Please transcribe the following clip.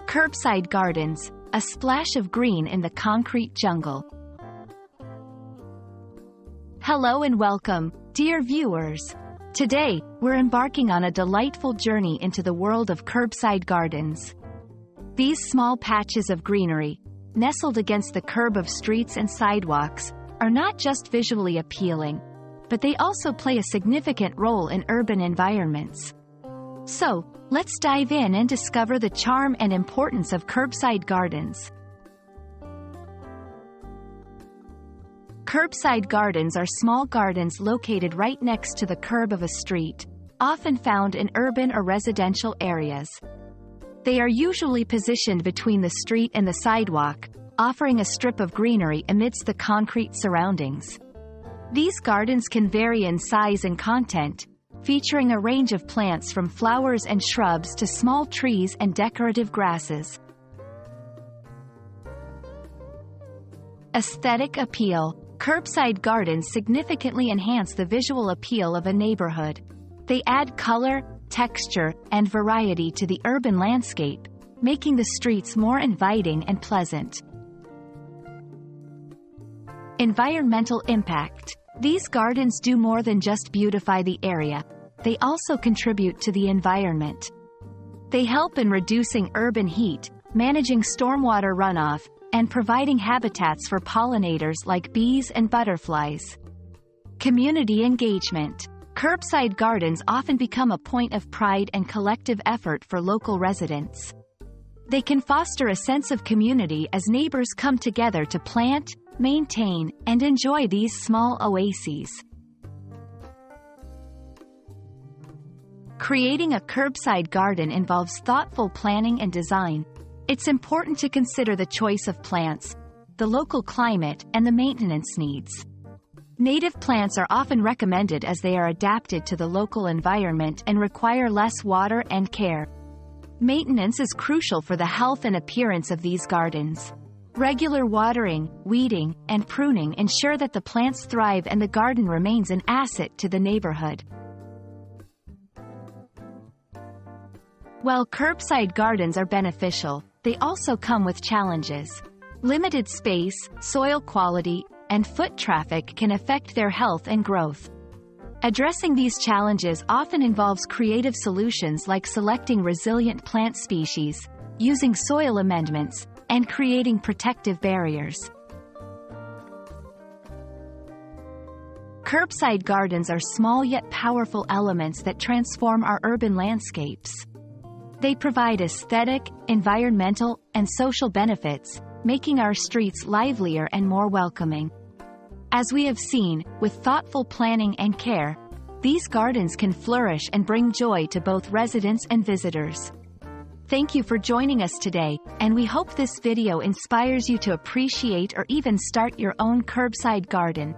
Curbside gardens, a splash of green in the concrete jungle. Hello and welcome, dear viewers. Today, we're embarking on a delightful journey into the world of curbside gardens. These small patches of greenery, nestled against the curb of streets and sidewalks, are not just visually appealing, but they also play a significant role in urban environments. So, let's dive in and discover the charm and importance of curbside gardens. Curbside gardens are small gardens located right next to the curb of a street, often found in urban or residential areas. They are usually positioned between the street and the sidewalk, offering a strip of greenery amidst the concrete surroundings. These gardens can vary in size and content, featuring a range of plants from flowers and shrubs to small trees and decorative grasses. Aesthetic appeal. Curbside gardens significantly enhance the visual appeal of a neighborhood. They add color, texture, and variety to the urban landscape, making the streets more inviting and pleasant. Environmental impact. These gardens do more than just beautify the area. They also contribute to the environment. They help in reducing urban heat, managing stormwater runoff, and providing habitats for pollinators like bees and butterflies. Community engagement. Curbside gardens often become a point of pride and collective effort for local residents. They can foster a sense of community as neighbors come together to plant, maintain, and enjoy these small oases. Creating a curbside garden involves thoughtful planning and design. It's important to consider the choice of plants, the local climate, and the maintenance needs. Native plants are often recommended as they are adapted to the local environment and require less water and care. Maintenance is crucial for the health and appearance of these gardens. Regular watering, weeding, and pruning ensure that the plants thrive and the garden remains an asset to the neighborhood. While curbside gardens are beneficial, they also come with challenges. Limited space, soil quality, and foot traffic can affect their health and growth. Addressing these challenges often involves creative solutions like selecting resilient plant species, using soil amendments, and creating protective barriers. Curbside gardens are small yet powerful elements that transform our urban landscapes. They provide aesthetic, environmental, and social benefits, making our streets livelier and more welcoming. As we have seen, with thoughtful planning and care, these gardens can flourish and bring joy to both residents and visitors. Thank you for joining us today, and we hope this video inspires you to appreciate or even start your own curbside garden.